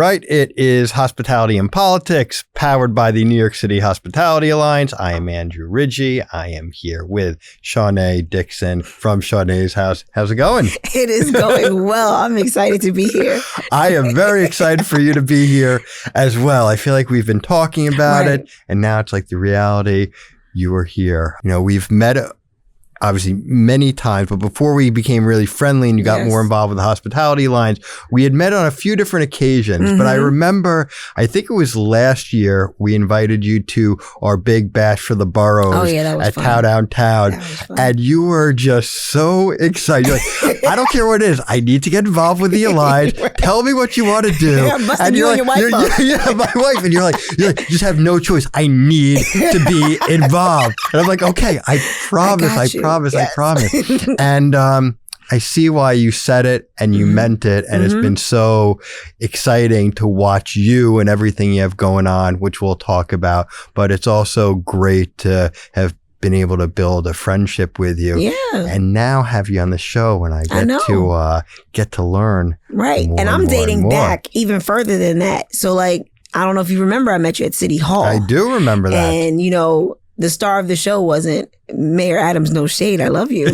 right. It is Hospitality and Politics, powered by the New York City Hospitality Alliance. I am Andrew Ridgie. I am here with Shaw-naé Dixon from Shaw-naé's house. How's it going? It is going well. I'm excited to be here. I am very excited for you to be here as well. I feel like we've been talking about it, and now it's like the reality. You are here. You know, we've met obviously many times, but before we became really friendly and you got more involved with the Hospitality Lines, we had met on a few different occasions. But I remember, I think it was last year, we invited you to our big bash for the boroughs at Town Downtown. And you were just so excited. You're like, I don't care what it is. I need to get involved with the Alliance. Tell me what you want to do. And you're like, my wife. And you're like, just have no choice. I need to be involved. And I'm like, okay, I promise. I promise. And I see why you said it and you meant it. And it's been so exciting to watch you and everything you have going on, which we'll talk about. But it's also great to have been able to build a friendship with you. Yeah. And now have you on the show and I get to learn. Right. And I'm dating back even further than that. So like, I don't know if you remember, I met you at City Hall. I do remember that. And you know, the star of the show wasn't Mayor Adams, no shade, I love you.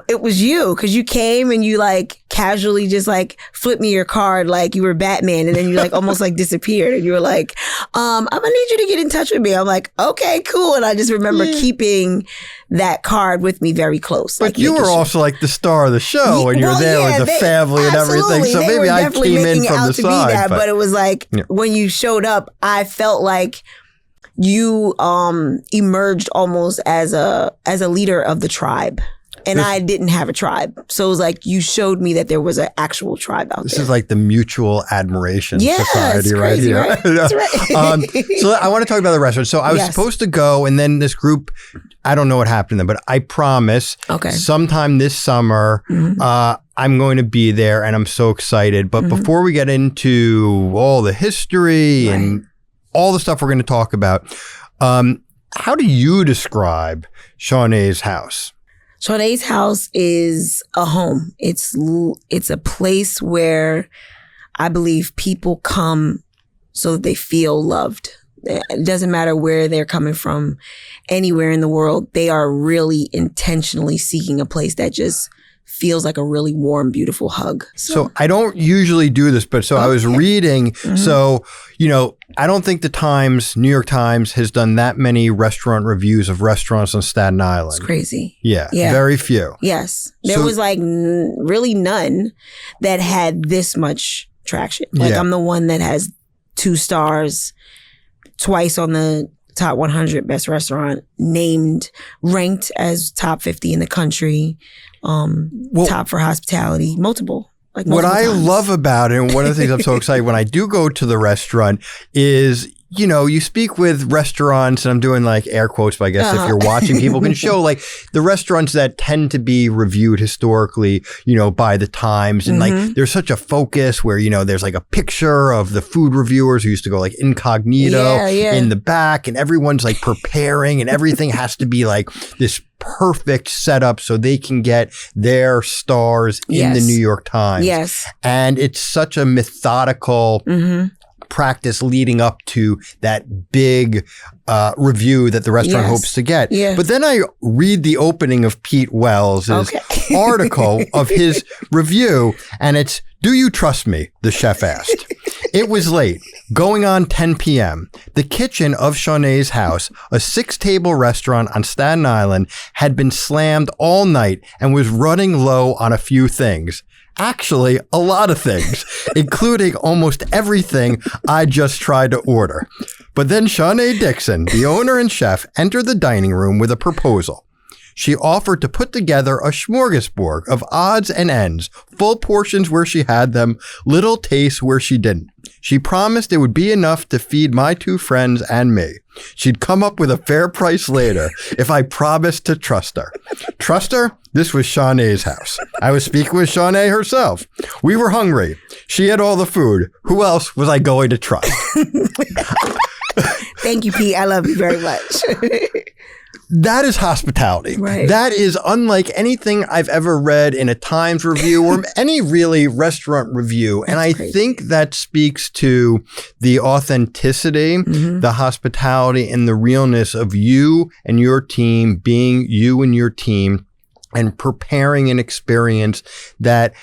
It was you, because you came and you like casually just like flipped me your card like you were Batman, and then you like almost like disappeared and you were like, I'm gonna need you to get in touch with me. I'm like, okay, cool. And I just remember keeping that card with me very close. But like, you were also like the star of the show and you were there with the family and everything. So maybe I came in from the side. But it was like when you showed up, I felt like you emerged almost as a leader of the tribe. And I didn't have a tribe. So it was like you showed me that there was an actual tribe out there. This is like the mutual admiration society right here. Right? That's right. So I want to talk about the restaurant. So I was supposed to go, and then this group, I don't know what happened to them, but I promise sometime this summer, I'm going to be there and I'm so excited. But before we get into all the history and all the stuff we're going to talk about, how do you describe Shaw-naé's house? Shaw-naé's house is a home. It's a place where I believe people come so that they feel loved. It doesn't matter where they're coming from, anywhere in the world. They are really intentionally seeking a place that just feels like a really warm, beautiful hug. So I don't usually do this, but I was reading. So, you know, I don't think the New York Times has done that many restaurant reviews of restaurants on Staten Island. It's crazy. Yeah. Very few. Yes. There was like really none that had this much traction. Like I'm the one that has 2 stars twice on the top 100 best restaurant, ranked as top 50 in the country, top for hospitality, multiple what I times. love about it, and one of the things I'm so excited when I do go to the restaurant is, you know, you speak with restaurants, and I'm doing like air quotes, but I guess if you're watching, people can show like the restaurants that tend to be reviewed historically, you know, by the Times. And like there's such a focus where, you know, there's like a picture of the food reviewers who used to go like incognito in the back, and everyone's like preparing, and everything has to be like this perfect setup so they can get their stars in the New York Times. Yes. And it's such a methodical practice leading up to that big review that the restaurant hopes to get. But then I read the opening of Pete Wells' article of his review, and it's, "Do you trust me?" the chef asked. It was late, going on 10 p.m. The kitchen of Shaw-naé's house, a 6-table restaurant on Staten Island, had been slammed all night and was running low on a few things. Actually, a lot of things, including almost everything I just tried to order. But then Shaw-naé Dixon, the owner and chef, entered the dining room with a proposal. She offered to put together a smorgasbord of odds and ends, full portions where she had them, little tastes where she didn't. She promised it would be enough to feed my 2 friends and me. She'd come up with a fair price later if I promised to trust her. Trust her? This was Shaw-naé's house. I was speaking with Shaw-naé herself. We were hungry. She had all the food. Who else was I going to trust? Thank you, Pete. I love you very much. That is hospitality. Right. That is unlike anything I've ever read in a Times review or any really restaurant review. And I think that speaks to the authenticity, the hospitality, and the realness of you and your team being you and your team and preparing an experience that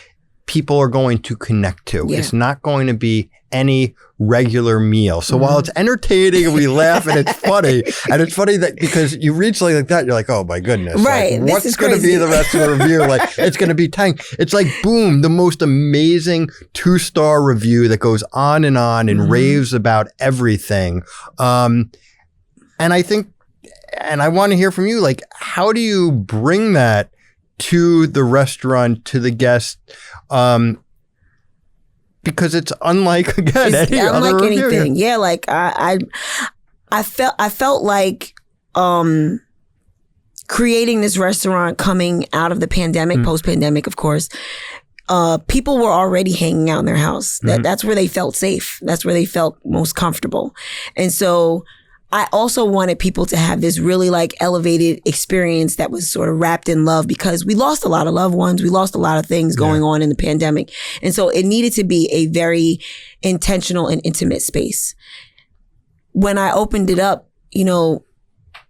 people are going to connect to. Yeah. It's not going to be any regular meal. So while it's entertaining and we laugh and it's funny, and it's funny that because you read something like that, you're like, oh my goodness. Right. Like, what's going to be the rest of the review? Like, it's going to be tank. It's like, boom, the most amazing 2-star review that goes on and raves about everything. And I think, and I want to hear from you, like, how do you bring that to the restaurant, to the guest? Because it's unlike, again, it's any unlike other anything. review. Yeah, like I felt like creating this restaurant coming out of the pandemic, post-pandemic, of course. People were already hanging out in their house. That's where they felt safe. That's where they felt most comfortable. And so I also wanted people to have this really like elevated experience that was sort of wrapped in love, because we lost a lot of loved ones. We lost a lot of things going on in the pandemic. And so it needed to be a very intentional and intimate space. When I opened it up, you know,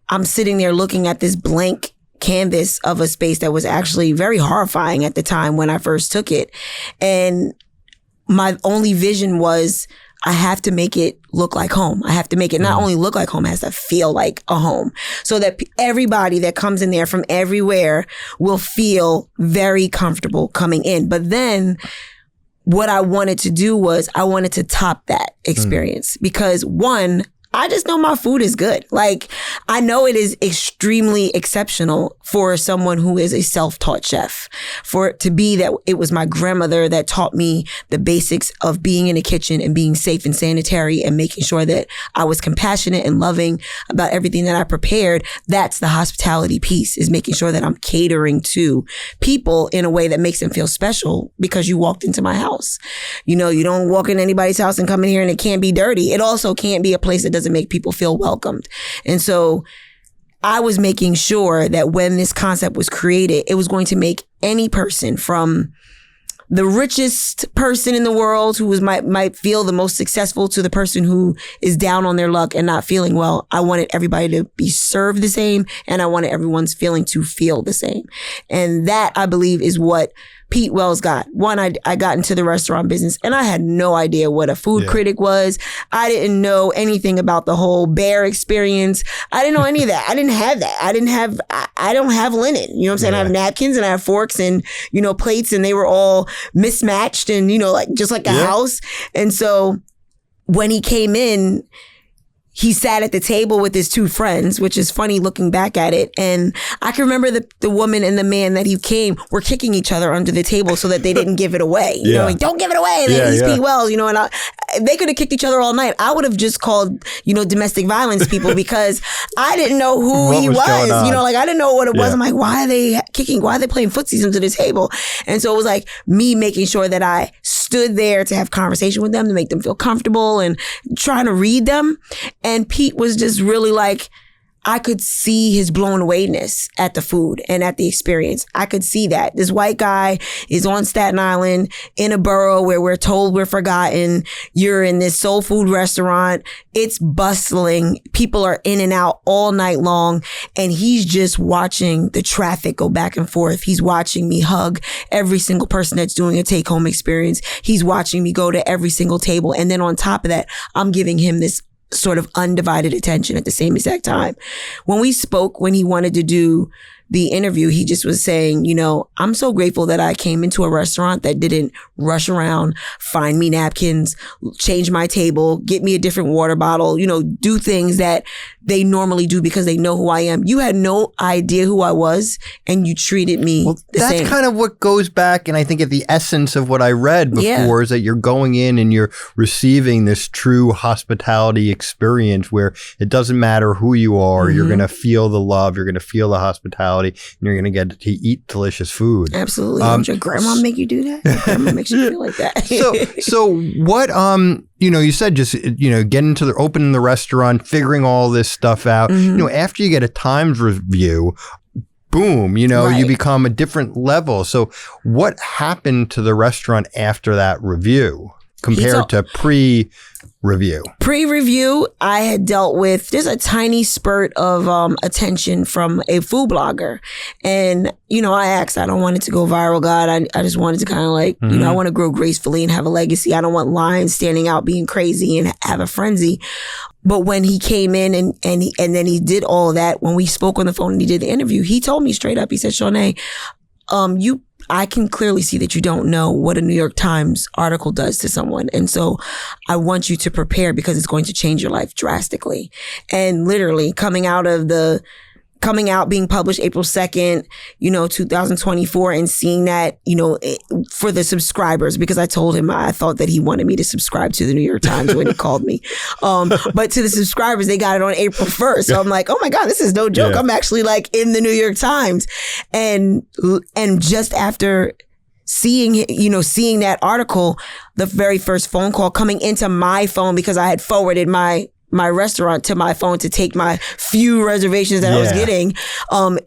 I'm sitting there looking at this blank canvas of a space that was actually very horrifying at the time when I first took it. And my only vision was, I have to make it look like home. I have to make it not only look like home, it has to feel like a home, so that everybody that comes in there from everywhere will feel very comfortable coming in. But then what I wanted to do was I wanted to top that experience because, one, I just know my food is good. Like, I know it is extremely exceptional for someone who is a self-taught chef. For it to be that it was my grandmother that taught me the basics of being in a kitchen and being safe and sanitary and making sure that I was compassionate and loving about everything that I prepared. That's the hospitality piece, is making sure that I'm catering to people in a way that makes them feel special because you walked into my house. You know, you don't walk in anybody's house and come in here and it can't be dirty. It also can't be a place that doesn't make people feel welcomed. And so I was making sure that when this concept was created, it was going to make any person, from the richest person in the world who might feel the most successful to the person who is down on their luck and not feeling well. I wanted everybody to be served the same, and I wanted everyone's feeling to feel the same. And that, I believe, is what Pete Wells got. One, I got into the restaurant business and I had no idea what a food critic was. I didn't know anything about the whole bear experience. I didn't know any of that. I didn't have that. I don't have linen. You know what I'm saying? I have napkins and I have forks and, you know, plates, and they were all mismatched and, you know, like just like a house. And so when he came in, he sat at the table with his two friends, which is funny looking back at it. And I can remember the woman and the man that he came were kicking each other under the table so that they didn't give it away. You know, like, don't give it away. And he's Pete Wells, you know, and they could have kicked each other all night. I would have just called, you know, domestic violence people because I didn't know who he was. You know, like I didn't know what it was. I'm like, why are they kicking? Why are they playing footsies under the table? And so it was like me making sure that I stood there to have conversation with them, to make them feel comfortable and trying to read them. And Pete was just really like, I could see his blown awayness at the food and at the experience. I could see that. This white guy is on Staten Island in a borough where we're told we're forgotten. You're in this soul food restaurant. It's bustling. People are in and out all night long. And he's just watching the traffic go back and forth. He's watching me hug every single person that's doing a take-home experience. He's watching me go to every single table. And then on top of that, I'm giving him this sort of undivided attention at the same exact time. When we spoke, when he wanted to do the interview, he just was saying, you know, I'm so grateful that I came into a restaurant that didn't rush around, find me napkins, change my table, get me a different water bottle, you know, do things that they normally do because they know who I am. You had no idea who I was, and you treated me the same. That's kind of what goes back, and I think at the essence of what I read before is that you're going in and you're receiving this true hospitality experience where it doesn't matter who you are, you're going to feel the love, you're going to feel the hospitality, and you're going to get to eat delicious food. Absolutely. Did your grandma make you do that? Your grandma makes you feel like that. So what, you said just, getting to opening the restaurant, figuring all this stuff out, after you get a Times review, boom, you become a different level. So what happened to the restaurant after that review compared to pre-review? Pre-review, I had dealt with just a tiny spurt of attention from a food blogger. And, I asked, I don't want it to go viral, God. I just wanted to kind of like, I want to grow gracefully and have a legacy. I don't want lines standing out being crazy and have a frenzy. But when he came in and then he did all of that, when we spoke on the phone and he did the interview, he told me straight up, he said, Shaw-naé, I can clearly see that you don't know what a New York Times article does to someone. And so I want you to prepare because it's going to change your life drastically. And literally coming out, being published April 2nd, 2024, and seeing that, for the subscribers, because I told him I thought that he wanted me to subscribe to the New York Times when he called me. But to the subscribers, they got it on April 1st. So I'm like, oh my God, this is no joke. Yeah. I'm actually like in the New York Times. And just after seeing that article, the very first phone call coming into my phone, because I had forwarded my restaurant to my phone to take my few reservations that I was getting.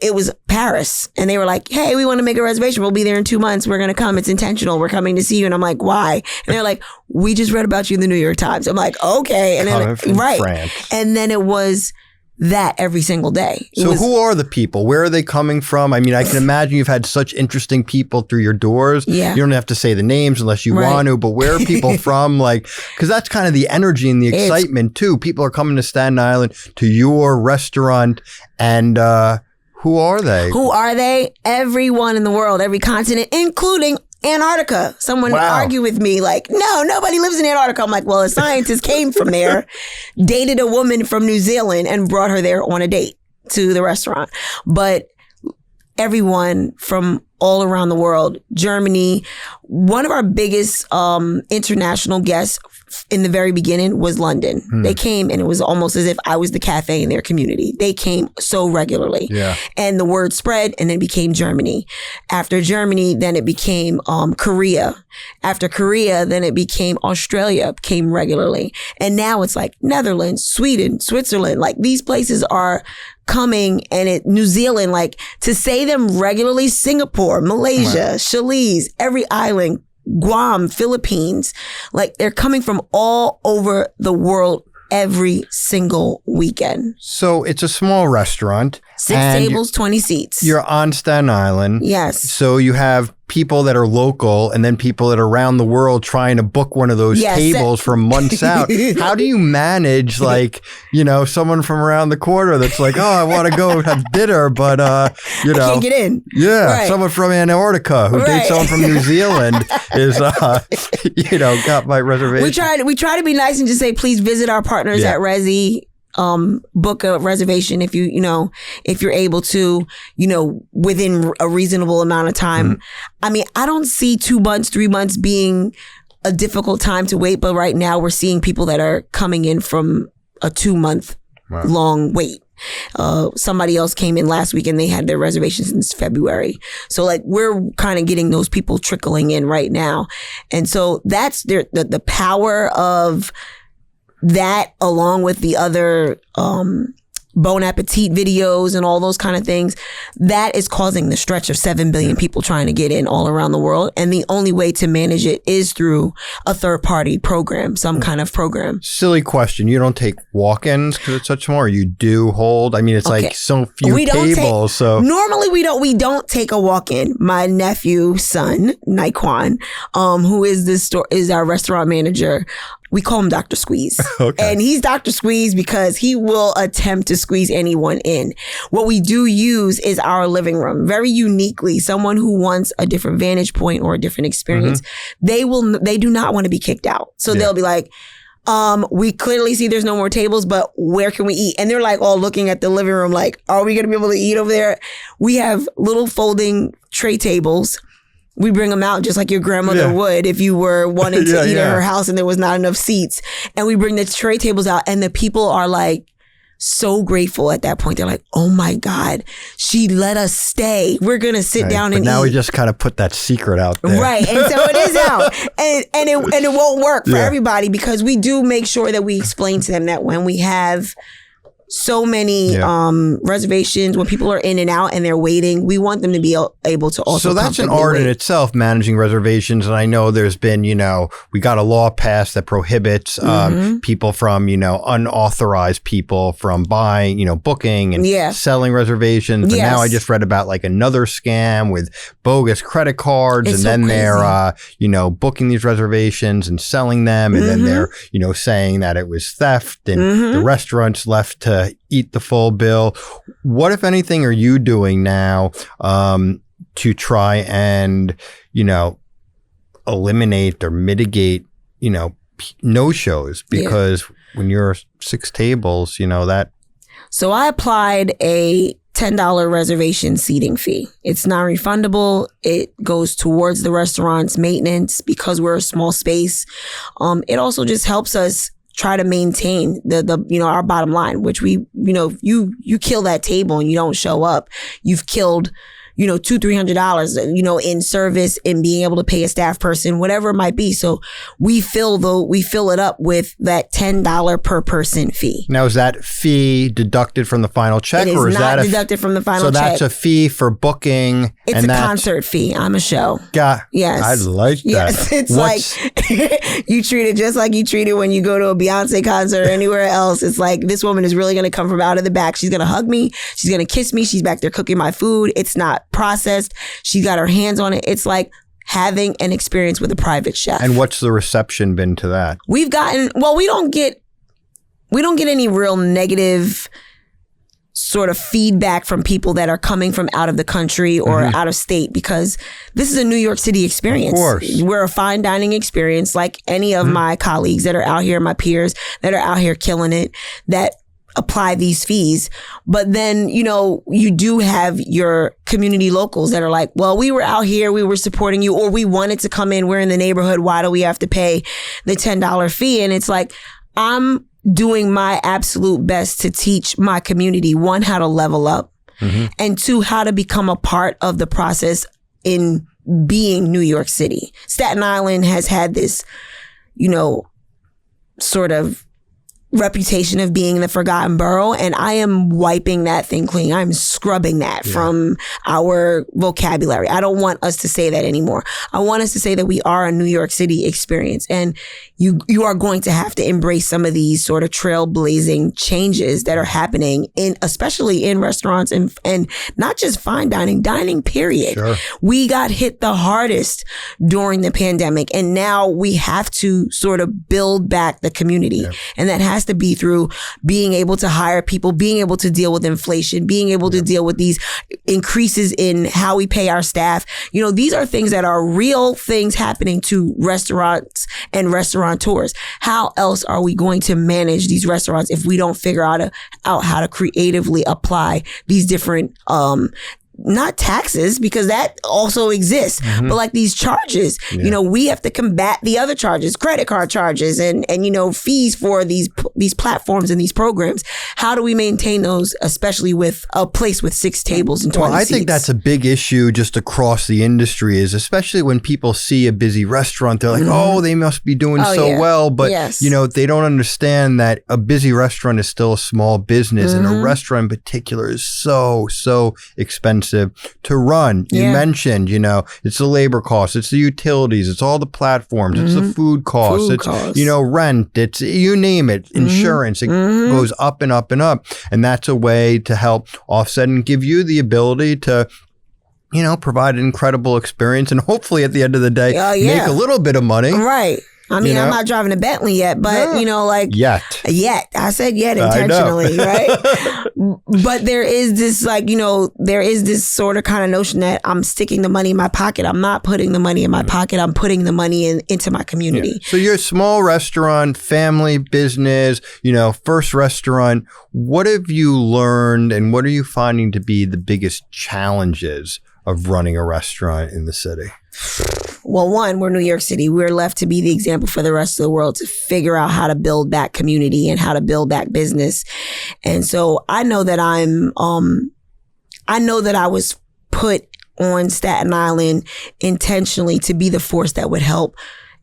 It was Paris. And they were like, hey, we want to make a reservation. We'll be there in 2 months. We're going to come. It's intentional. We're coming to see you. And I'm like, why? And they're like, we just read about you in the New York Times. I'm like, okay. And then, France. And then it was that every single day. So who are the people? Where are they coming from? I mean, I can imagine you've had such interesting people through your doors. Yeah. You don't have to say the names unless you want to, but where are people from? Because that's kind of the energy and the excitement too. People are coming to Staten Island, to your restaurant, and who are they? Who are they? Everyone in the world, every continent, including Antarctica. Someone argued with me like, no, nobody lives in Antarctica. I'm like, well, a scientist came from there, dated a woman from New Zealand and brought her there on a date to the restaurant. But everyone from all around the world, Germany, one of our biggest international guests in the very beginning was London. They came and it was almost as if I was the cafe in their community. They came so regularly. Yeah. And the word spread and then became Germany. After Germany, then it became Korea. After Korea, then it became Australia, came regularly. And now it's like Netherlands, Sweden, Switzerland. Like these places are coming, and New Zealand, like to say them regularly, Singapore, Malaysia, Belize, every island, Guam, Philippines, like they're coming from all over the world every single weekend. So it's a small restaurant. 6 tables, 20 seats. You're on Staten Island. Yes. So you have people that are local and then people that are around the world trying to book one of those tables for months out. How do you manage someone from around the corner that's like, oh, I want to go have dinner, but I can't get in. Yeah. Right. Someone from Antarctica who dates someone from New Zealand is, got my reservation. We try to be nice and just say, please visit our partners at Resi. Book a reservation if you're able to, within a reasonable amount of time. I mean, I don't see 2 months, 3 months being a difficult time to wait, but right now we're seeing people that are coming in from a 2-month long wait. Somebody else came in last week and they had their reservations since February. So like we're kind of getting those people trickling in right now. And so that's the power of that, along with the other Bon Appetit videos and all those kind of things, that is causing the stretch of 7 billion people trying to get in all around the world. And the only way to manage it is through a third party program, some kind of program. Silly question. You don't take walk-ins because it's such small, or you do hold? I mean, it's like so few tables. So normally we don't take a walk-in. My nephew's son, Naquan, who is our restaurant manager. We call him Dr. Squeeze. Okay. And he's Dr. Squeeze because he will attempt to squeeze anyone in. What we do use is our living room. Very uniquely, someone who wants a different vantage point or a different experience, they do not want to be kicked out. So they'll be like, we clearly see there's no more tables, but where can we eat? And they're like all looking at the living room like, are we going to be able to eat over there? We have little folding tray tables. We bring them out just like your grandmother would if you were wanting to eat at her house and there was not enough seats. And we bring the tray tables out and the people are like so grateful at that point. They're like, oh my God, she let us stay. We're going to sit down and now eat. we just kind of put that secret out there. Right. And so it is out. And it won't work for everybody, because we do make sure that we explain to them that when we have so many reservations, when people are in and out and they're waiting, we want them to be able to also. So that's an art in itself, managing reservations. And I know there's been, we got a law passed that prohibits people from, unauthorized people from buying, booking and selling reservations. And now I just read about like another scam with bogus credit cards, and then they're, booking these reservations and selling them, and then they're, saying that it was theft, and the restaurant's left to eat the full bill. What, if anything, are you doing now to try and, eliminate or mitigate, no-shows? Because when you're 6 tables, that. So I applied a $10 reservation seating fee. It's non-refundable. It goes towards the restaurant's maintenance because we're a small space. It also just helps us try to maintain the our bottom line, which we, you kill that table and you don't show up, you've killed, $200-300, in service, and being able to pay a staff person, whatever it might be. So we fill it up with that $10 per person fee. Now, is that fee deducted from the final check? It is not deducted from the final check. So that's a fee for booking. It's a concert fee. I'm a show. Yes. I like that. Yes. It's like you treat it just like you treat it when you go to a Beyonce concert or anywhere else. It's like, this woman is really going to come from out of the back. She's going to hug me. She's going to kiss me. She's back there cooking my food. It's not processed. She got her hands on it. It's like having an experience with a private chef. And what's the reception been to that? We've gotten, we don't get any real negative sort of feedback from people that are coming from out of the country or out of state, because this is a New York City experience. Of course. We're a fine dining experience like any of my colleagues that are out here, my peers that are out here killing it, that apply these fees. But then, you do have your community locals that are like, well, we were out here, we were supporting you, or we wanted to come in, we're in the neighborhood, why do we have to pay the $10 fee? And it's like, I'm doing my absolute best to teach my community, one, how to level up, and two, how to become a part of the process in being New York City. Staten Island has had this, sort of reputation of being the forgotten borough, and I am wiping that thing clean. I'm scrubbing that from our vocabulary. I don't want us to say that anymore. I want us to say that we are a New York City experience, and you are going to have to embrace some of these sort of trailblazing changes that are happening especially in restaurants and not just fine dining period. Sure. We got hit the hardest during the pandemic, and now we have to sort of build back the community. And that has to be through being able to hire people, being able to deal with inflation, being able to deal with these increases in how we pay our staff. These are things that are real things happening to restaurants and restaurateurs. How else are we going to manage these restaurants if we don't figure out how to creatively apply these different not taxes, because that also exists, but like these charges, we have to combat the other charges, credit card charges and fees for these platforms and these programs. How do we maintain those, especially with a place with 6 tables and 20 seats? seats? I think that's a big issue just across the industry, is especially when people see a busy restaurant, they're like, oh, they must be doing well. But, they don't understand that a busy restaurant is still a small business, and a restaurant in particular is so expensive to run. You mentioned, it's the labor costs, it's the utilities, it's all the platforms, it's the food costs, rent, it's, you name it, insurance, it goes up and up and up. And that's a way to help offset and give you the ability to provide an incredible experience, and hopefully at the end of the day, make a little bit of money. Right. I mean, I'm not driving a Bentley yet, but yet. I said yet intentionally, right? But there is this there is this sort of kind of notion that I'm sticking the money in my pocket. I'm not putting the money in my pocket. I'm putting the money into my community. Yeah. So you're a small restaurant, family business, first restaurant. What have you learned, and what are you finding to be the biggest challenges of running a restaurant in the city? Well, one, we're New York City. We're left to be the example for the rest of the world to figure out how to build back community and how to build back business. And so I know that I was put on Staten Island intentionally to be the force that would help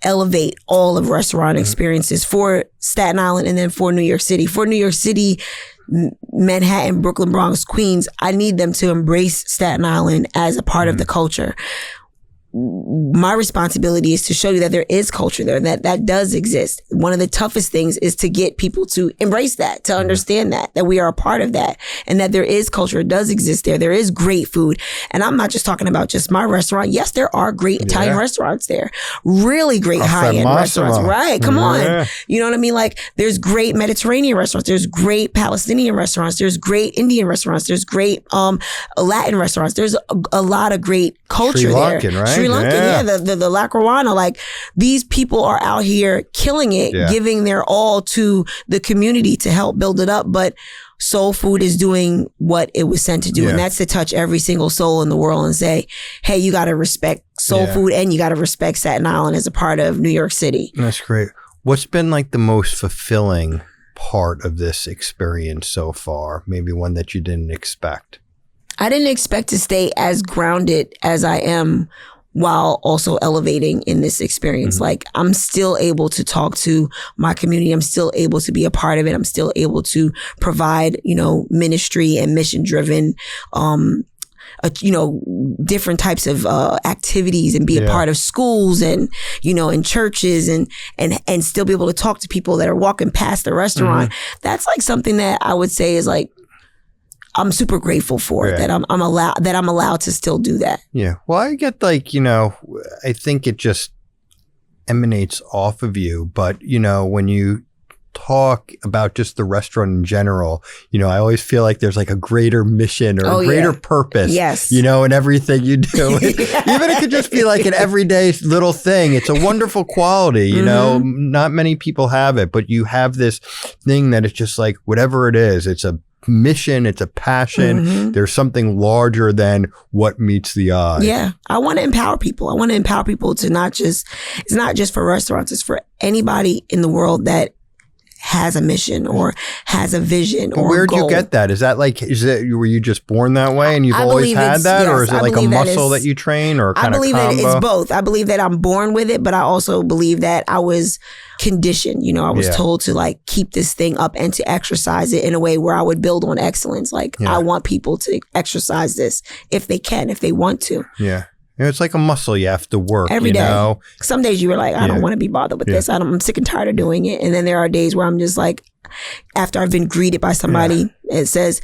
elevate all of restaurant experiences for Staten Island and then for New York City. For New York City, Manhattan, Brooklyn, Bronx, Queens, I need them to embrace Staten Island as a part of the culture. My responsibility is to show you that there is culture there, that does exist. One of the toughest things is to get people to embrace that, to understand that we are a part of that, and that there is culture. It does exist there. There is great food. And I'm not just talking about just my restaurant. Yes, there are great Italian restaurants there. Really great high-end restaurants. Right. Come on. You know what I mean? Like, there's great Mediterranean restaurants. There's great Palestinian restaurants. There's great Indian restaurants. There's great Latin restaurants. There's a lot of great culture there. Sri Lankan, right? Sri Lankan, the La Caruana, like, these people are out here killing it, giving their all to the community to help build it up. But soul food is doing what it was sent to do. And that's to touch every single soul in the world and say, hey, you got to respect soul food and you got to respect Staten Island as a part of New York City. That's great. What's been like the most fulfilling part of this experience so far? Maybe one that you didn't expect. I didn't expect to stay as grounded as I am while also elevating in this experience. Like, I'm still able to talk to my community. I'm still able to be a part of it. I'm still able to provide, ministry and mission driven, different types of activities and be a part of schools and, in churches and still be able to talk to people that are walking past the restaurant. That's like something that I would say is like, I'm super grateful for it, that I'm allowed to still do that. Yeah. Well, I get like, I think it just emanates off of you. But, when you talk about just the restaurant in general, I always feel like there's like a greater mission or a greater purpose, in everything you do. Even it could just be like an everyday little thing. It's a wonderful quality, not many people have it, but you have this thing that it's just like, whatever it is, it's a mission, it's a passion. There's something larger than what meets the eye. Yeah. I want to empower people. I want to empower people to it's not just for restaurants, it's for anybody in the world that has a mission or has a vision or where'd a goal. You get that? Were you just born that way and you've always had that? Or is it like a muscle that you train or kind of combo? I believe that it's both. I believe that I'm born with it, but I also believe that I was conditioned. I was told to like keep this thing up and to exercise it in a way where I would build on excellence. Like, I want people to exercise this if they can, if they want to. Yeah. It's like a muscle you have to work every day. Some days you were like, I don't want to be bothered with this. I'm sick and tired of doing it. And then there are days where I'm just like, after I've been greeted by somebody, it says,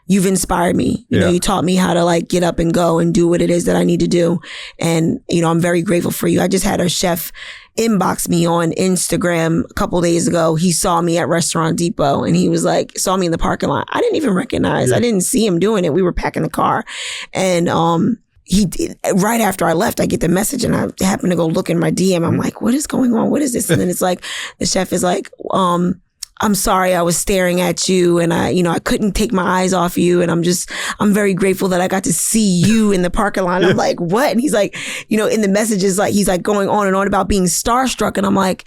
you've inspired me. You taught me how to like get up and go and do what it is that I need to do. And, I'm very grateful for you. I just had a chef inbox me on Instagram a couple days ago. He saw me at Restaurant Depot and he was like, saw me in the parking lot. I didn't even recognize. I didn't see him doing it. We were packing the car. And, he did, right after I left, I get the message and I happen to go look in my DM. I'm like, what is going on? What is this? And then it's like, the chef is like, I'm sorry, I was staring at you and I couldn't take my eyes off you. And I'm very grateful that I got to see you in the parking lot. I'm like, what? And he's like, in the messages, like, he's like going on and on about being starstruck. And I'm like,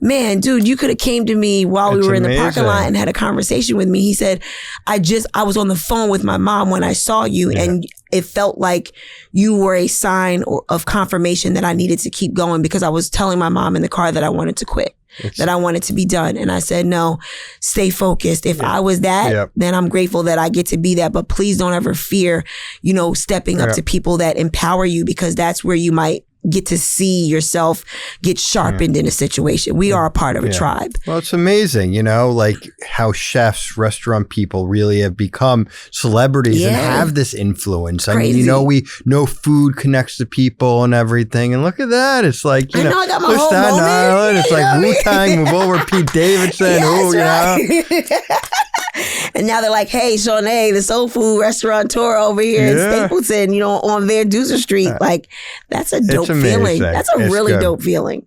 man, dude, you could have came to me while we were in the parking lot and had a conversation with me. He said, I was on the phone with my mom when I saw you and it felt like you were a sign of confirmation that I needed to keep going because I was telling my mom in the car that I wanted to quit. That I wanted to be done. And I said, no, stay focused. If I was that, then I'm grateful that I get to be that. But please don't ever fear, stepping up to people that empower you because that's where you might get to see yourself get sharpened in a situation. We are a part of a tribe. Well, it's amazing, like how chefs, restaurant people really have become celebrities and have this influence. I mean, we know food connects to people and everything. And look at that. It's like, I got my whole Staten Island. It's like Wu-Tang move over Pete Davidson. And now they're like, hey, Shaw-naé, the soul food restaurateur over here in Stapleton, on Van Duzer Street. Like, that's a dope feeling. That's a really dope feeling.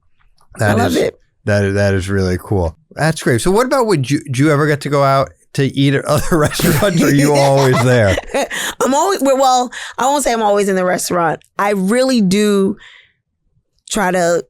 I love it. That is really cool. That's great. So what about, do you ever get to go out to eat at other restaurants or are you always there? I won't say I'm always in the restaurant. I really do try to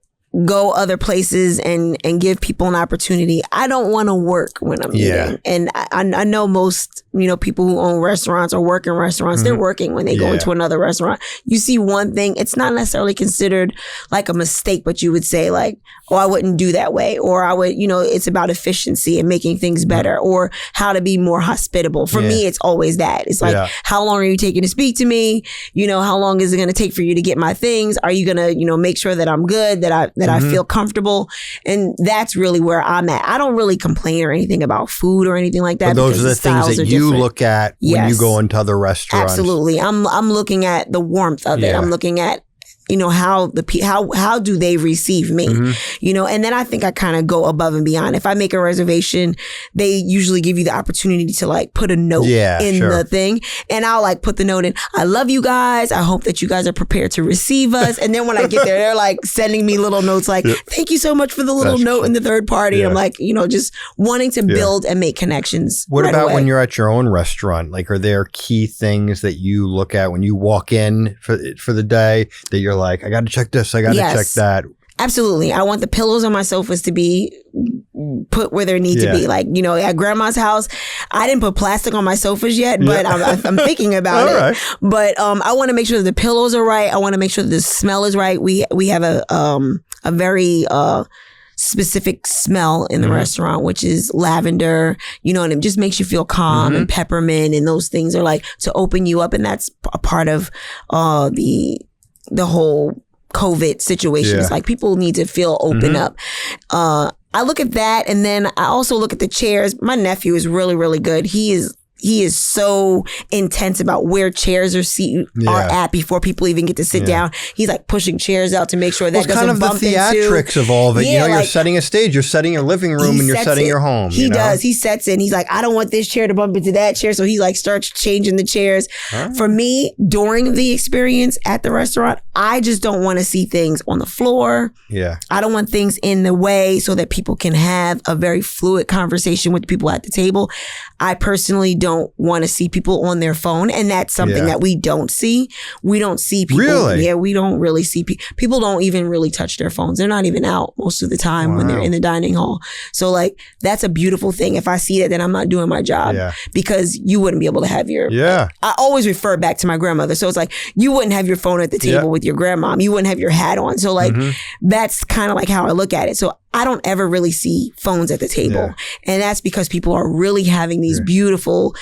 go other places and give people an opportunity. I don't want to work when I'm eating. And I know most, people who own restaurants or work in restaurants, they're working when they go into another restaurant. You see one thing, it's not necessarily considered like a mistake, but you would say like, oh, I wouldn't do that way. Or I would, it's about efficiency and making things better or how to be more hospitable. For me, it's always that. It's like, how long are you taking to speak to me? How long is it going to take for you to get my things? Are you going to, make sure that I'm good, that I feel comfortable? And that's really where I'm at. I don't really complain or anything about food or anything like that. But those are the things that you look at when you go into other restaurants. Absolutely. I'm looking at the warmth of it. I'm looking at how do they receive me, and then I think I kind of go above and beyond. If I make a reservation, they usually give you the opportunity to like put a note in the thing, and I'll like put the note in. I love you guys. I hope that you guys are prepared to receive us. And then when I get there, they're like sending me little notes like, thank you so much for the little note in the third party. I'm like, just wanting to build and make connections. What about when you're at your own restaurant? Like, are there key things that you look at when you walk in for the day that you're like, I got to check this, I got to check that? Absolutely. I want the pillows on my sofas to be put where they need to be. Like, at grandma's house, I didn't put plastic on my sofas yet, but I'm thinking about it. Right. But I want to make sure that the pillows are right. I want to make sure that the smell is right. We have a very specific smell in the restaurant, which is lavender, and it just makes you feel calm, and peppermint, and those things are like to open you up. And that's a part of the whole COVID situation. It's like people need to feel open up. I look at that, and then I also look at the chairs. My nephew is really, really good. He is so intense about where chairs are at before people even get to sit down. He's like pushing chairs out to make sure that doesn't bump into. It's kind of the theatrics of all of it. You're setting a stage, you're setting your living room, and you're setting your home. He does. He sets it. He's like, I don't want this chair to bump into that chair. So he like starts changing the chairs. For me, during the experience at the restaurant, I just don't want to see things on the floor. I don't want things in the way so that people can have a very fluid conversation with people at the table. I personally don't want to see people on their phone, and that's something that we don't see. We don't see people. Really? Yeah, we don't really see people. People don't even really touch their phones. They're not even out most of the time when they're in the dining hall. So like, that's a beautiful thing. If I see that, then I'm not doing my job because you wouldn't be able to have your. I always refer back to my grandmother. So it's like, you wouldn't have your phone at the table with your grandmom. You wouldn't have your hat on. So like, that's kind of like how I look at it. So I don't ever really see phones at the table. And that's because people are really having these beautiful,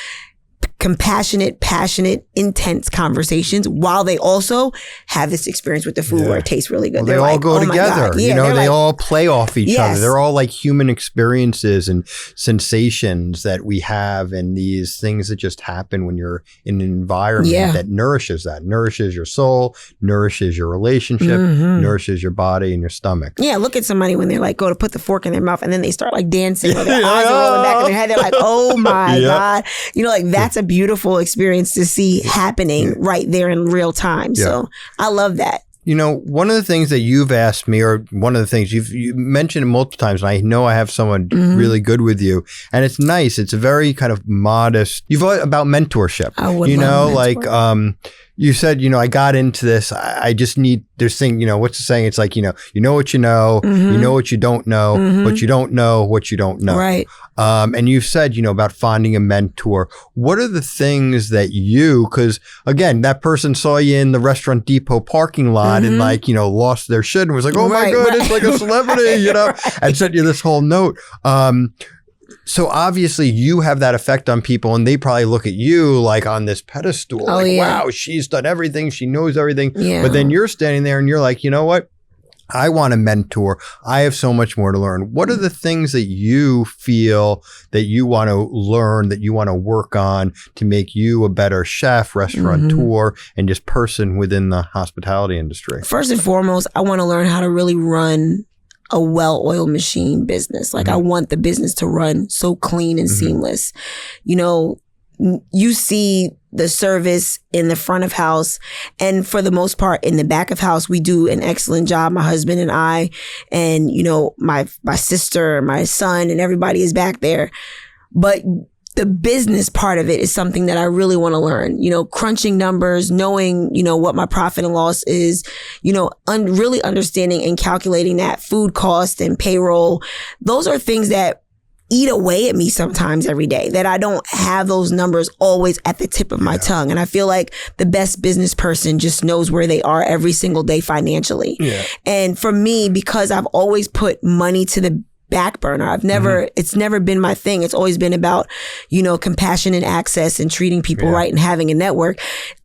compassionate, passionate, intense conversations while they also have this experience with the food where it tastes really good. Well, they all go together. They all play off each other. They're all like human experiences and sensations that we have, and these things that just happen when you're in an environment that nourishes your soul, nourishes your relationship, nourishes your body and your stomach. Yeah, look at somebody when they like go to put the fork in their mouth and then they start like dancing or their eyes are rolling back in their head. They're like, oh my God. Like that's a beautiful experience to see happening right there in real time. So I love that. One of the things that you've asked me, or one of the things you mentioned it multiple times, and I know I have someone really good with you, and it's nice. It's a very kind of modest. You've about mentorship. I would love like you said, I got into this. I just need this thing. What's the saying? It's like you know what you know, you know what you don't know, but you don't know what you don't know. Right. And you've said, about finding a mentor. What are the things that because again, that person saw you in the Restaurant Depot parking lot and lost their shit and was like, oh my God, it's like a celebrity, and sent you this whole note. So obviously you have that effect on people, and they probably look at you like on this pedestal, wow, she's done everything. She knows everything. Yeah. But then you're standing there and you're like, you know what? I want a mentor. I have so much more to learn. What are the things that you feel that you want to learn, that you want to work on to make you a better chef, restaurateur, and just person within the hospitality industry? First and foremost, I want to learn how to really run a well-oiled machine business. Like I want the business to run so clean and seamless. You see the service in the front of house, and for the most part in the back of house, we do an excellent job. My husband and I, and my sister, my son, and everybody is back there. But the business part of it is something that I really want to learn, crunching numbers, knowing, what my profit and loss is, really understanding and calculating that food cost and payroll. Those are things that eat away at me sometimes every day, that I don't have those numbers always at the tip of my tongue. And I feel like the best business person just knows where they are every single day financially. Yeah. And for me, because I've always put money to the back burner, it's never been my thing. It's always been about, compassion and access and treating people right and having a network.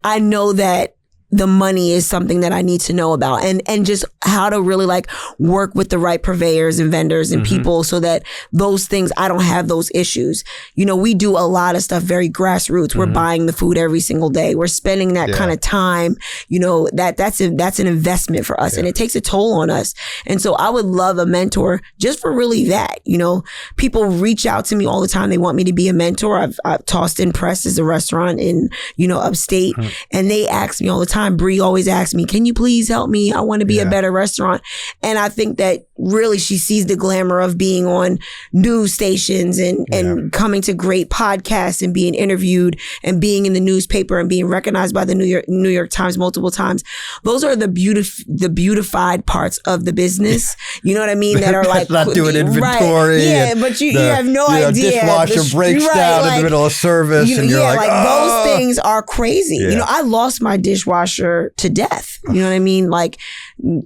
I know that the money is something that I need to know about, and just how to really like work with the right purveyors and vendors and people so that those things, I don't have those issues. We do a lot of stuff very grassroots. We're buying the food every single day. We're spending that kind of time, that's an investment for us and it takes a toll on us. And so I would love a mentor just for really that, people reach out to me all the time. They want me to be a mentor. I've tossed in Press as a restaurant in, upstate, and they ask me all the time. Bree always asks me, can you please help me? I want to be a better restaurant. And I think that really she sees the glamour of being on news stations and coming to great podcasts and being interviewed and being in the newspaper and being recognized by the New York Times multiple times. Those are the beautified parts of the business. You know what I mean? That are like not doing inventory. Right. Yeah, but you have no idea. Dishwasher breaks down in the middle of service, and you're like those things are crazy. Yeah. I lost my dishwasher to death. You know what I mean? Like,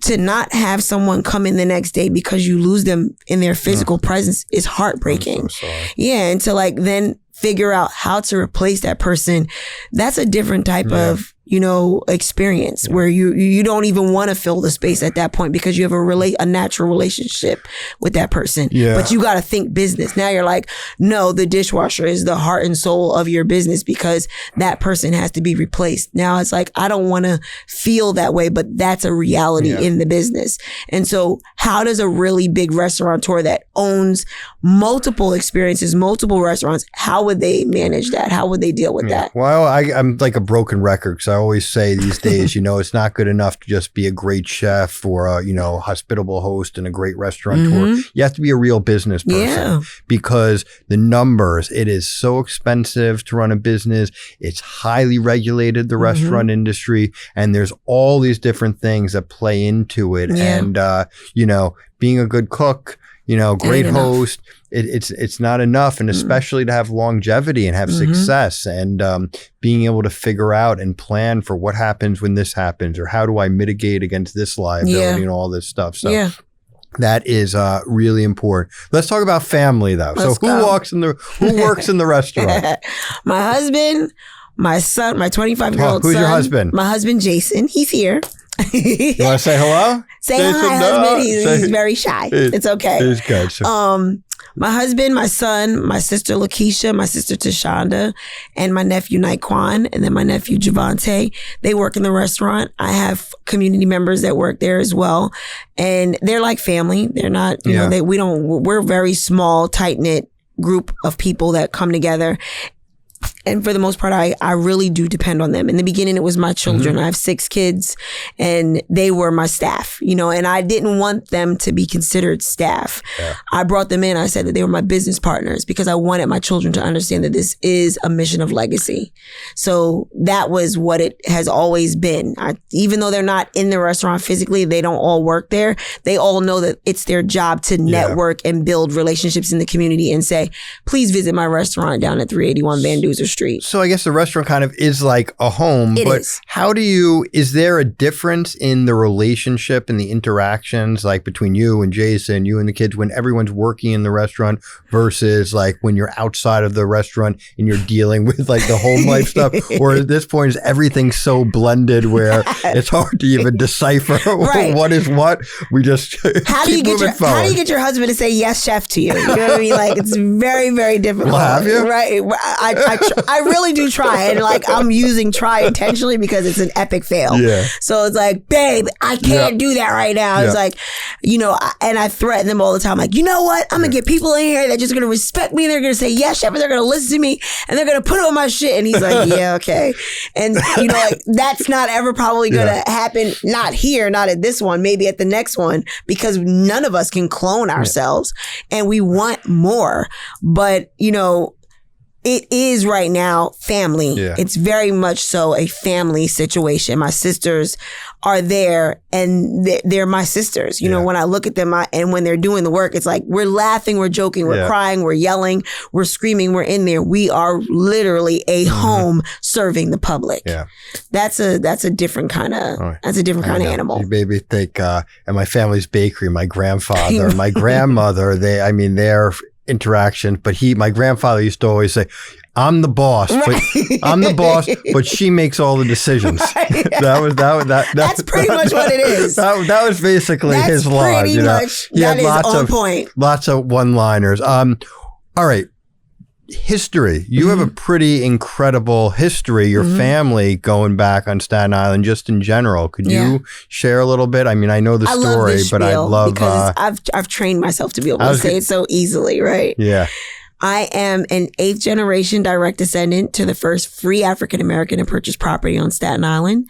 to not have someone come in the next day because you lose them in their physical presence is heartbreaking. I'm so sorry. Yeah. And to like then figure out how to replace that person, that's a different type of experience where you don't even want to fill the space at that point because you have a natural relationship with that person. Yeah. But you got to think business. Now you're like, no, the dishwasher is the heart and soul of your business because that person has to be replaced. Now it's like, I don't want to feel that way, but that's a reality in the business. And so how does a really big restaurateur that owns multiple experiences, multiple restaurants, how would they manage that? How would they deal with that? Well, I'm like a broken record because I always say these days, it's not good enough to just be a great chef or a, hospitable host and a great restaurateur. You have to be a real business person because the numbers, it is so expensive to run a business. It's highly regulated, the restaurant industry, and there's all these different things that play into it. And, being a good cook, great host, it's not enough. And especially to have longevity and have success and being able to figure out and plan for what happens when this happens or how do I mitigate against this liability and all this stuff. So that is really important. Let's talk about family though. Who works in the restaurant? My husband, my son, my 25-year-old son. Who's your husband? My husband, Jason. He's here. You want to say hello? Say hi, husband. He's very shy. It's okay. He's good. So. My husband, my son, my sister Lakeisha, my sister Tashonda, and my nephew Naquan, and then my nephew Javante. They work in the restaurant. I have community members that work there as well, and they're like family. They're not, we're a very small, tight-knit group of people that come together. And for the most part, I really do depend on them. In the beginning, it was my children. I have 6 kids and they were my staff, and I didn't want them to be considered staff. Yeah. I brought them in. I said that they were my business partners because I wanted my children to understand that this is a mission of legacy. So that was what it has always been. Even though they're not in the restaurant physically, they don't all work there. They all know that it's their job to network and build relationships in the community and say, please visit my restaurant down at 381 Van Duzer Street. So I guess the restaurant kind of is like a home, but how is there a difference in the relationship and the interactions like between you and Jason, you and the kids when everyone's working in the restaurant versus like when you're outside of the restaurant and you're dealing with like the home life stuff? Or at this point is everything so blended where it's hard to even decipher what is what? We just how do you get your husband to say yes, chef to you? You know what I mean? Like it's very, very difficult. Well, have you? Right. I really do try, and like I'm using try intentionally because it's an epic fail. Yeah. So it's like, babe, I can't do that right now. It's like, and I threaten them all the time. Like, you know what? I'm gonna get people in here that just gonna respect me. And they're gonna say yes, chef, and they're gonna listen to me, and they're gonna put on my shit. And he's like, yeah, okay. And like that's not ever probably gonna happen. Not here, not at this one. Maybe at the next one, because none of us can clone ourselves, and we want more. But It is right now family. Yeah. It's very much so a family situation. My sisters are there and they're my sisters. You know, when I look at them and when they're doing the work, it's like we're laughing, we're joking, we're crying, we're yelling, we're screaming, we're in there. We are literally a home serving the public. Yeah. That's a different kind of animal. You maybe think at my family's bakery, my grandfather, my grandmother, their interaction, but my grandfather used to always say, I'm the boss, but she makes all the decisions. Right. That's pretty much what it is. That was basically his line. He had lots of one-liners. All right. History. You have a pretty incredible history, your family going back on Staten Island, just in general. Could you share a little bit? I mean, I know the story, but I'd love... because I've trained myself to be able to say it so easily, right? Yeah. I am an 8th generation direct descendant to the first free African American to purchase property on Staten Island.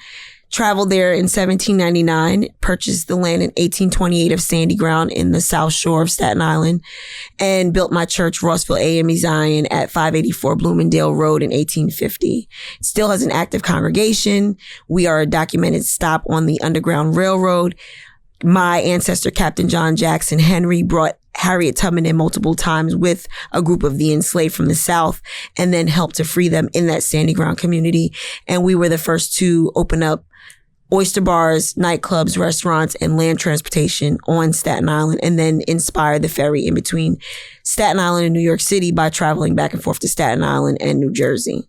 Traveled there in 1799, purchased the land in 1828 of Sandy Ground in the South Shore of Staten Island, and built my church, Rossville AME Zion, at 584 Bloomingdale Road in 1850. It still has an active congregation. We are a documented stop on the Underground Railroad. My ancestor, Captain John Jackson Henry, brought Harriet Tubman in multiple times with a group of the enslaved from the South and then helped to free them in that Sandy Ground community. And we were the first to open up oyster bars, nightclubs, restaurants, and land transportation on Staten Island, and then inspired the ferry in between Staten Island and New York City by traveling back and forth to Staten Island and New Jersey.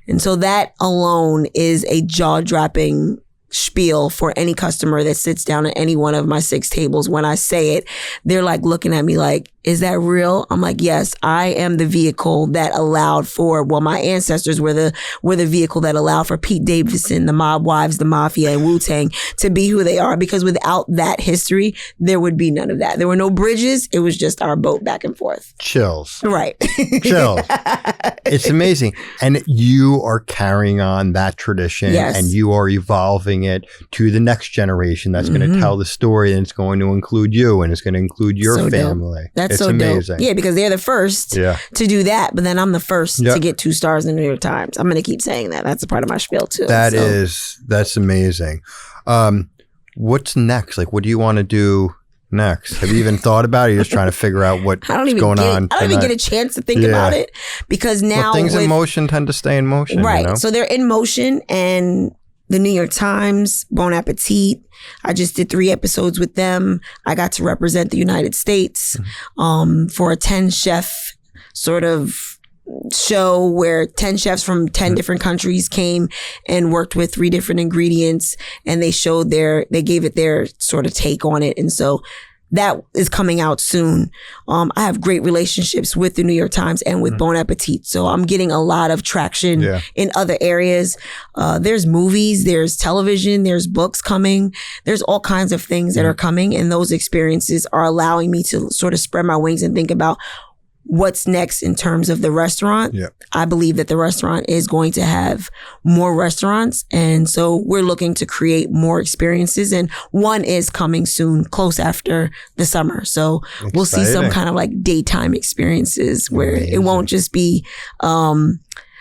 And so that alone is a jaw-dropping spiel for any customer that sits down at any one of my 6 tables. When I say it, they're like looking at me like, is that real? I'm like, yes, I am the vehicle that allowed for, my ancestors were the vehicle that allowed for Pete Davidson, the Mob Wives, the Mafia, and Wu-Tang to be who they are, because without that history, there would be none of that. There were no bridges. It was just our boat back and forth. Chills. Right. Chills. It's amazing. And you are carrying on that tradition, and you are evolving it to the next generation that's going to tell the story, and it's going to include you, and it's going to include your family. That's so amazing. Dope. Yeah, because they're the first to do that, but then I'm the first to get 2 stars in the New York Times. I'm going to keep saying that. That's a part of my spiel too. That's amazing. What's next? Like, what do you want to do next? Have you even thought about it? You're just trying to figure out what's going on. I don't even get a chance to think about it, because now things in motion tend to stay in motion. Right. You know? So they're in motion, and the New York Times, Bon Appetit. I just did 3 episodes with them. I got to represent the United States for a 10-chef sort of show where 10 chefs from 10 different countries came and worked with 3 different ingredients, and they gave it their sort of take on it. And so that is coming out soon. I have great relationships with the New York Times and with Bon Appetit. So I'm getting a lot of traction in other areas. There's movies, there's television, there's books coming. There's all kinds of things that are coming. And those experiences are allowing me to sort of spread my wings and think about what's next in terms of the restaurant. I believe that the restaurant is going to have more restaurants. And so we're looking to create more experiences. And one is coming soon, close after the summer. So we'll see some kind of like daytime experiences where it won't just be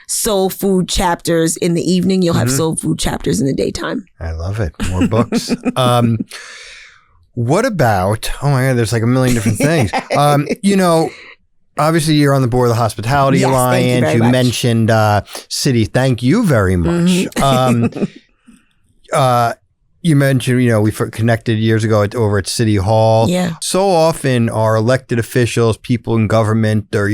soul food chapters in the evening. You'll have soul food chapters in the daytime. I love it. More books. What about, oh my God, there's like a million different things. Obviously, you're on the board of the Hospitality Alliance. You mentioned City. Thank you very much. You mentioned, we connected years ago over at City Hall. Yeah. So often our elected officials, people in government, or,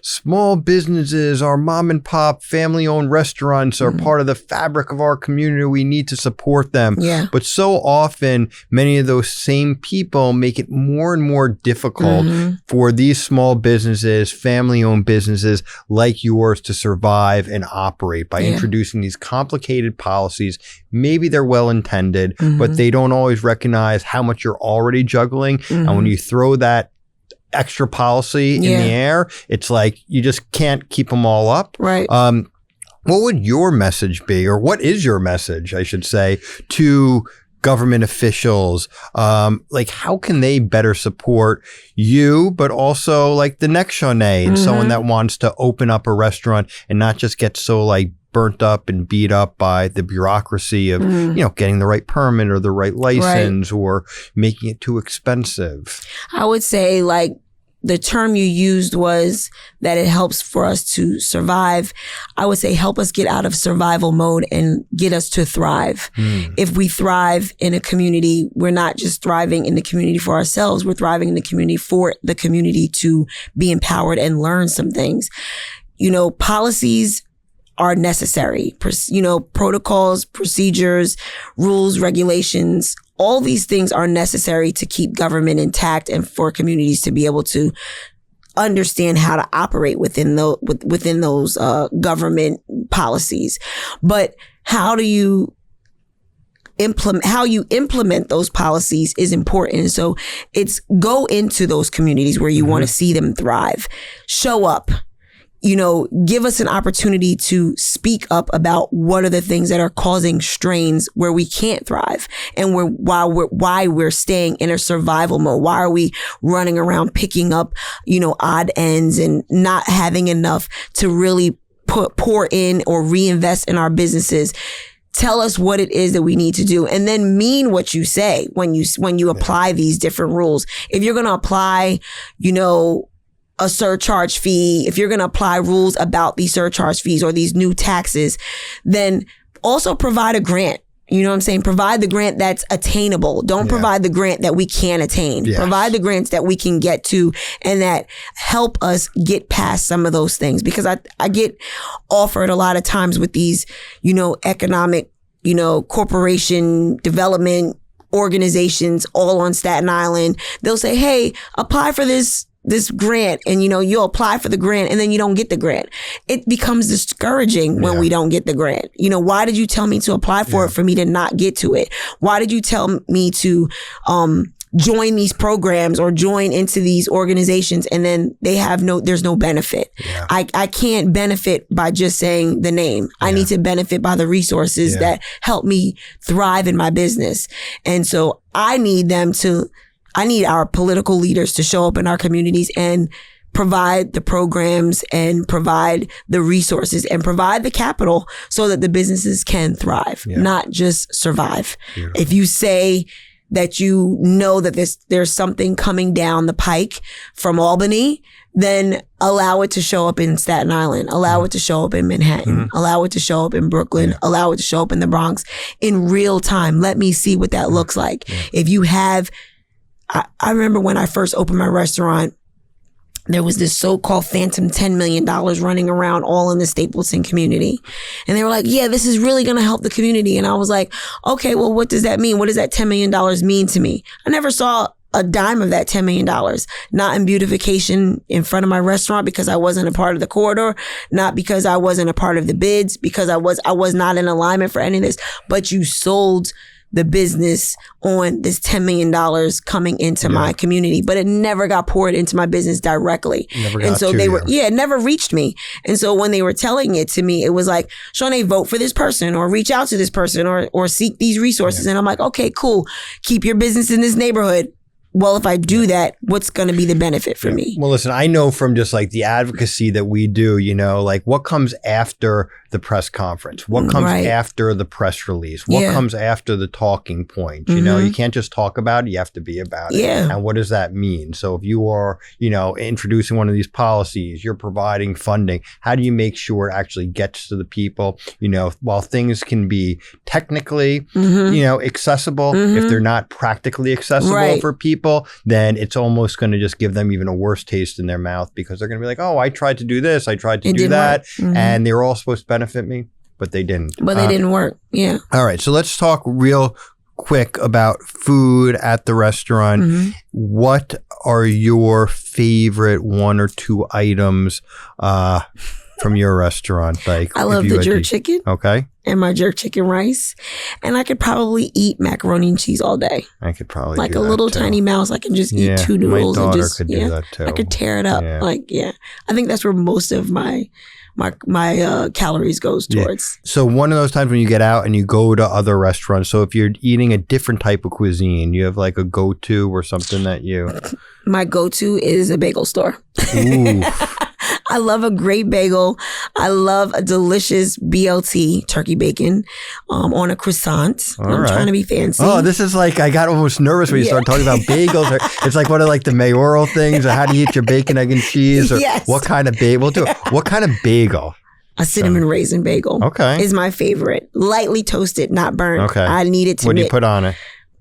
small businesses, our mom and pop, family-owned restaurants are part of the fabric of our community. We need to support them. Yeah. But so often, many of those same people make it more and more difficult for these small businesses, family-owned businesses like yours to survive and operate by introducing these complicated policies. Maybe they're well-intended, but they don't always recognize how much you're already juggling. And when you throw that extra policy in the air, it's like you just can't keep them all up. Right. What would your message be, or what is your message, I should say, to government officials, like how can they better support you, but also like the next Shaw-naé and someone that wants to open up a restaurant and not just get so like burnt up and beat up by the bureaucracy of, getting the right permit or the right license or making it too expensive? I would say like the term you used was that it helps for us to survive. I would say help us get out of survival mode and get us to thrive. If we thrive in a community, we're not just thriving in the community for ourselves, we're thriving in the community for the community to be empowered and learn some things. Policies are necessary. Protocols, procedures, rules, regulations, all these things are necessary to keep government intact and for communities to be able to understand how to operate within those government policies. But how you implement those policies is important. So it's go into those communities where you want to see them thrive. Show up. Give us an opportunity to speak up about what are the things that are causing strains where we can't thrive and why we're staying in a survival mode. Why are we running around picking up, odd ends and not having enough to really pour in or reinvest in our businesses? Tell us what it is that we need to do, and then mean what you say when you apply these different rules. If you're going to apply, a surcharge fee, if you're going to apply rules about these surcharge fees or these new taxes, then also provide a grant. You know what I'm saying? Provide the grant that's attainable. Don't provide the grant that we can't attain. Yes. Provide the grants that we can get to and that help us get past some of those things. Because I get offered a lot of times with these, economic, corporation development organizations all on Staten Island. They'll say, hey, apply for this grant, and you'll apply for the grant and then you don't get the grant. It becomes discouraging when we don't get the grant. Why did you tell me to apply for it for me to not get to it? Why did you tell me to join these programs or join into these organizations and then there's no benefit? I can't benefit by just saying the name. I need to benefit by the resources that help me thrive in my business. And so I need our political leaders to show up in our communities and provide the programs and provide the resources and provide the capital so that the businesses can thrive, not just survive. Beautiful. If you say that that there's something coming down the pike from Albany, then allow it to show up in Staten Island, allow it to show up in Manhattan, allow it to show up in Brooklyn, allow it to show up in the Bronx in real time. Let me see what that looks like. If you have I remember when I first opened my restaurant, there was this so-called phantom $10 million running around all in the Stapleton community. And they were like, yeah, this is really going to help the community. And I was like, okay, well, what does that mean? What does that $10 million mean to me? I never saw a dime of that $10 million, not in beautification in front of my restaurant because I wasn't a part of the corridor, not because I wasn't a part of the bids, because I was not in alignment for any of this, but you sold the business on this $10 million coming into my community, but it never got poured into my business directly. And so it never reached me. And so when they were telling it to me, it was like, Shaw-naé, vote for this person or reach out to this person or seek these resources. And I'm like, okay, cool. Keep your business in this neighborhood. Well, if I do that, what's going to be the benefit for me? Well, listen, I know from just like the advocacy that we do, like what comes after the press conference? What comes after the press release? What comes after the talking point? You can't just talk about it. You have to be about it. And what does that mean? So if you are, introducing one of these policies, you're providing funding, how do you make sure it actually gets to the people? While things can be technically, accessible, if they're not practically accessible for people, then it's almost going to just give them even a worse taste in their mouth because they're going to be like, oh, I tried to do this. I tried to do that. And they were all supposed to benefit me, but they didn't. But they didn't work. Yeah. All right. So let's talk real quick about food at the restaurant. What are your favorite one or two items from your restaurant? Like, I love the jerk chicken. Okay. And my jerk chicken rice. And I could probably eat macaroni and cheese all day. I could probably like do a that little too. tiny mouse. I can just eat 2 noodles. My daughter and just, could do that too. I could tear it up. Yeah. I think that's where most of my calories goes towards. So one of those times when you get out and you go to other restaurants, so if you're eating a different type of cuisine, you have like a go-to or something that you... My go-to is a bagel store. Ooh. I love a great bagel. I love a delicious BLT, turkey bacon, on a croissant. I'm trying to be fancy. Oh, this is like, I got almost nervous when you started talking about bagels. It's like one of like the mayoral things, or how do you eat your bacon, egg, and cheese, or what kind of bagel? We'll do it. What kind of bagel? A cinnamon raisin bagel. Okay. Is my favorite. Lightly toasted, not burnt. Okay. I need it to What do you put on it?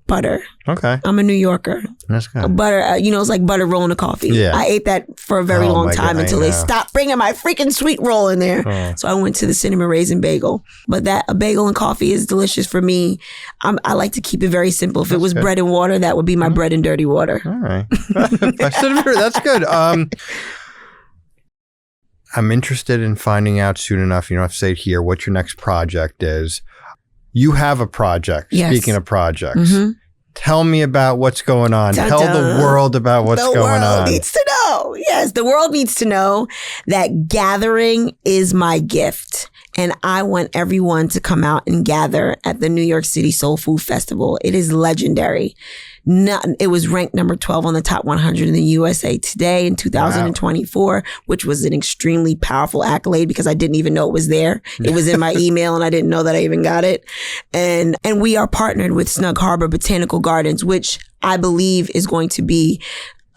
Butter. Okay. I'm a New Yorker. That's good. Butter, it's like butter roll in a coffee. Yeah. I ate that for a very long time until they stopped bringing my freaking sweet roll in there. Oh. So I went to the cinnamon raisin bagel. But a bagel and coffee is delicious for me. I like to keep it very simple. If it was bread and water, that would be my bread and dirty water. All right. That's good. I'm interested in finding out soon enough, you don't have to say it here, what your next project is. You have a project. Yes. Speaking of projects, tell me about what's going on. Dun-dun. Tell the world about what's going on. The world needs to know. Yes, the world needs to know that gathering is my gift. And I want everyone to come out and gather at the New York City Soul Food Festival. It is legendary. It was ranked number 12 on the top 100 in the USA Today in 2024, which was an extremely powerful accolade because I didn't even know it was there. It was in my email and I didn't know that I even got it. And we are partnered with Snug Harbor Botanical Gardens, which I believe is going to be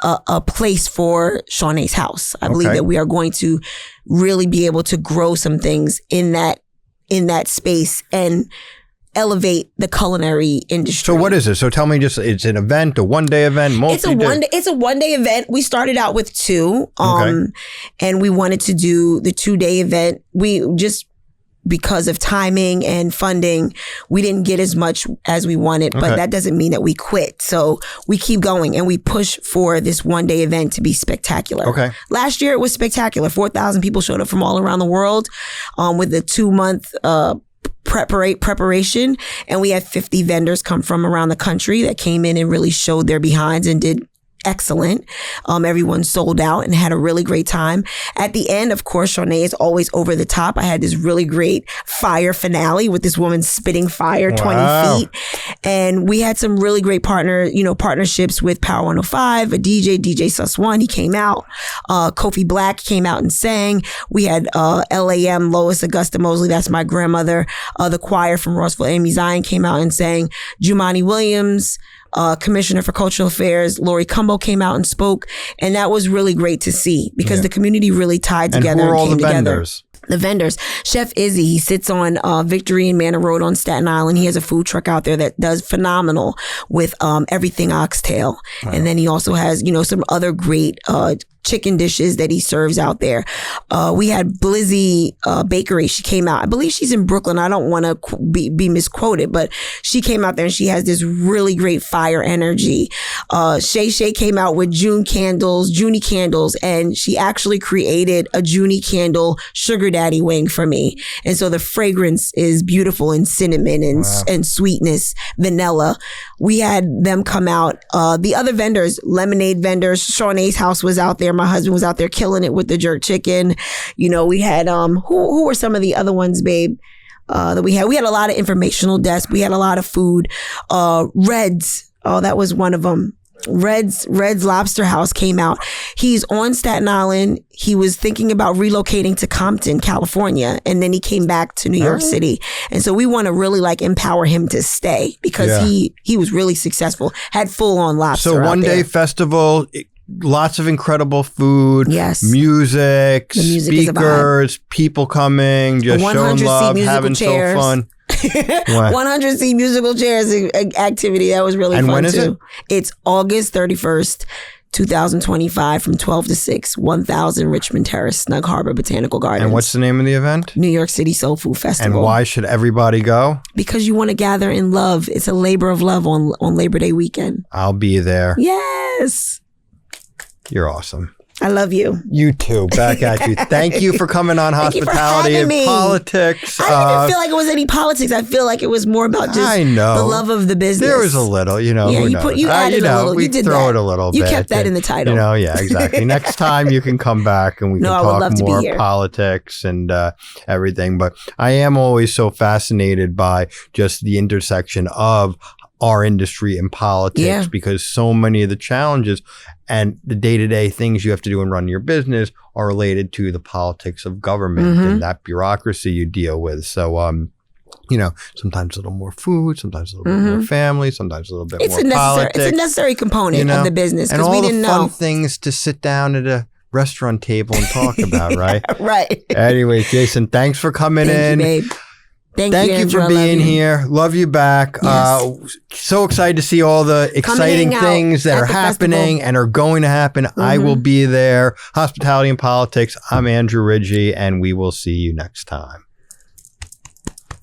a place for Shaw-naé's house. I believe that we are going to really be able to grow some things in that space and elevate the culinary industry. So what is it? So tell me, it's an event, a one-day event, It's a one-day event. We started out with 2, and we wanted to do the 2-day event. We just, because of timing and funding, we didn't get as much as we wanted, but that doesn't mean that we quit. So we keep going and we push for this one-day event to be spectacular. Okay. Last year it was spectacular. 4,000 people showed up from all around the world, with a 2-month, preparation, and we had 50 vendors come from around the country that came in and really showed their behinds and did excellent. Everyone sold out and had a really great time. At the end, of course, Shaw-naé is always over the top. I had this really great fire finale with this woman spitting fire 20 feet. And we had some really great partnerships with Power 105, a DJ Sus One. He came out. Kofi Black came out and sang. We had LAM, Lois Augusta Mosley. That's my grandmother. The choir from Rossville Amy Zion came out and sang. Jumani Williams, Commissioner for Cultural Affairs, Lori Cumbo came out and spoke. And that was really great to see because the community really tied together and came together. Vendors? The vendors. Chef Izzy, he sits on Victory and Manor Road on Staten Island. He has a food truck out there that does phenomenal with everything oxtail. Wow. And then he also has, some other great chicken dishes that he serves out there. We had Blizzy Bakery. She came out. I believe she's in Brooklyn. I don't want to be misquoted, but she came out there and she has this really great fire energy. Shay came out with Junie candles, and she actually created a Junie candle sugar daddy wing for me. And so the fragrance is beautiful in cinnamon and sweetness, vanilla. We had them come out. The other vendors, lemonade vendors, Shaw-naé's house was out there. My husband was out there killing it with the jerk chicken. We had, who were some of the other ones, babe? That we had a lot of informational desks. We had a lot of food. Reds. Oh, that was one of them. Red's Lobster House came out. He's on Staten Island. He was thinking about relocating to Compton, California, and then he came back to New York City. And so we want to really empower him to stay because he was really successful. Had full on lobster. So one day festival. Lots of incredible food, music, speakers, people coming, just showing love, having so fun. 100 seat musical chairs activity. That was really fun too. And when is it? It's August 31st, 2025 from 12 to 6, 1000 Richmond Terrace, Snug Harbor Botanical Gardens. And what's the name of the event? New York City Soul Food Festival. And why should everybody go? Because you want to gather in love. It's a labor of love on Labor Day weekend. I'll be there. Yes. You're awesome. I love you. You too. Back at you. Thank you for coming on Hospitality and Politics. I didn't even feel like it was any politics. I feel like it was more about just the love of the business. There was a little, Yeah, you added a little. We you did throw that. it a little you bit. You kept that in the title. Yeah, exactly. Next time you can come back and we can talk more politics and everything. But I am always so fascinated by just the intersection of our industry and politics because so many of the challenges and the day-to-day things you have to do and run your business are related to the politics of government and that bureaucracy you deal with. So, sometimes a little more food, sometimes a little bit more family, sometimes a little bit more politics. It's a necessary component of the business because we didn't know. And all the fun things to sit down at a restaurant table and talk about, right? Right. Anyway, Jason, thanks for coming in. Thank you, babe. Thank you for being here. Love you back. Yes. So excited to see all the exciting things that are happening and are going to happen. I will be there. Hospitality and Politics. I'm Andrew Ridgey, and we will see you next time.